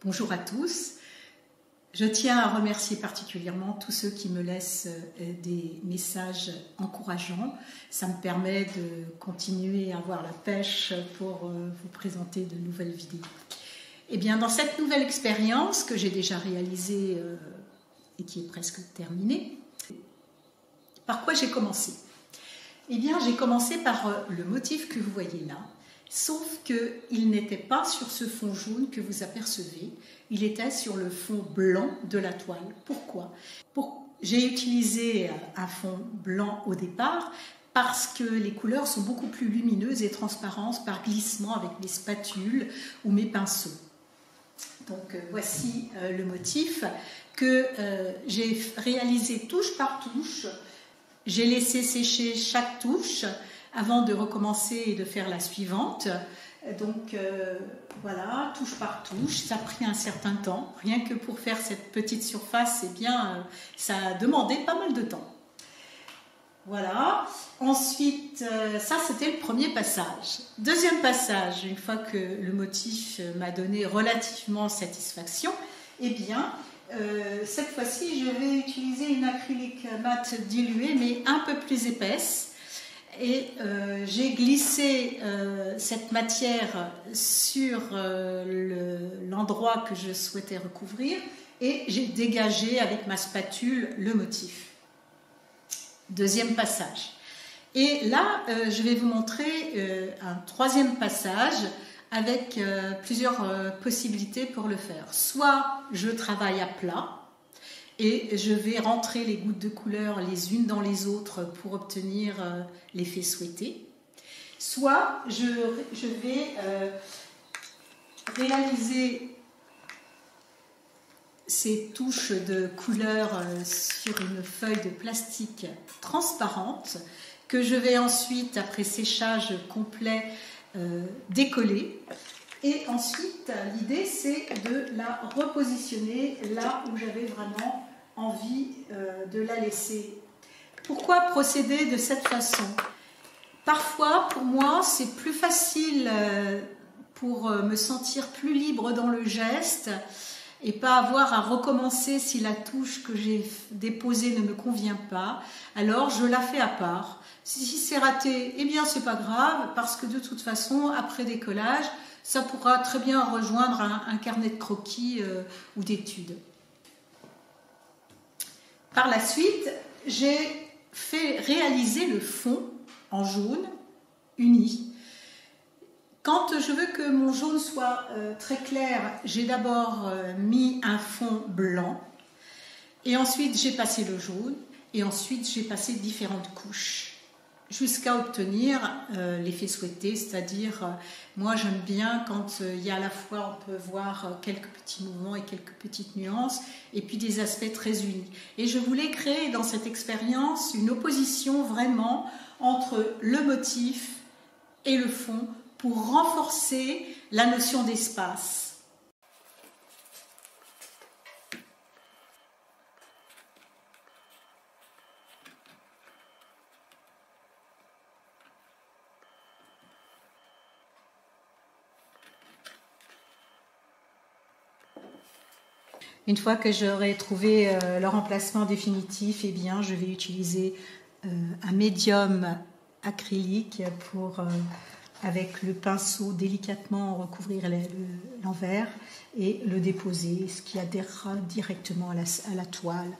Bonjour à tous. Je tiens à remercier particulièrement tous ceux qui me laissent des messages encourageants. Ça me permet de continuer à avoir la pêche pour vous présenter de nouvelles vidéos. Eh bien, dans cette nouvelle expérience que j'ai déjà réalisée et qui est presque terminée, par quoi j'ai commencé? Eh bien, j'ai commencé par le motif que vous voyez là, sauf qu'il n'était pas sur ce fond jaune que vous apercevez, il était sur le fond blanc de la toile. Pourquoi? J'ai utilisé un fond blanc au départ parce que les couleurs sont beaucoup plus lumineuses et transparentes par glissement avec mes spatules ou mes pinceaux. Donc voici le motif que j'ai réalisé touche par touche. J'ai laissé sécher chaque touche avant de recommencer et de faire la suivante. Donc voilà, touche par touche, ça a pris un certain temps. Rien que pour faire cette petite surface, eh bien, ça a demandé pas mal de temps. Voilà, ensuite, ça c'était le premier passage. Deuxième passage, une fois que le motif m'a donné relativement satisfaction, eh bien, cette fois-ci, je vais utiliser une acrylique mat diluée, mais un peu plus épaisse. Et j'ai glissé cette matière sur l'endroit que je souhaitais recouvrir et j'ai dégagé avec ma spatule le motif. Deuxième passage. Et là, je vais vous montrer un troisième passage avec plusieurs possibilités pour le faire. Soit je travaille à plat et je vais rentrer les gouttes de couleur les unes dans les autres pour obtenir l'effet souhaité. Soit je vais réaliser ces touches de couleur sur une feuille de plastique transparente que je vais ensuite, après séchage complet, décoller. Et ensuite, l'idée, c'est de la repositionner là où j'avais vraiment envie de la laisser. Pourquoi procéder de cette façon? Parfois, pour moi, c'est plus facile pour me sentir plus libre dans le geste et pas avoir à recommencer si la touche que j'ai déposée ne me convient pas. Alors, je la fais à part. Si c'est raté, eh bien, c'est pas grave, parce que de toute façon, après décollage, ça pourra très bien rejoindre un carnet de croquis ou d'études. Par la suite, j'ai fait réaliser le fond en jaune uni. Quand je veux que mon jaune soit très clair, j'ai d'abord mis un fond blanc et ensuite j'ai passé le jaune et ensuite j'ai passé différentes couches jusqu'à obtenir l'effet souhaité, c'est-à-dire moi j'aime bien quand il y a à la fois on peut voir quelques petits mouvements et quelques petites nuances et puis des aspects très unis. Et je voulais créer dans cette expérience une opposition vraiment entre le motif et le fond pour renforcer la notion d'espace. Une fois que j'aurai trouvé leur emplacement définitif, eh bien, je vais utiliser un médium acrylique pour, avec le pinceau, délicatement recouvrir l'envers et le déposer, ce qui adhérera directement à la toile.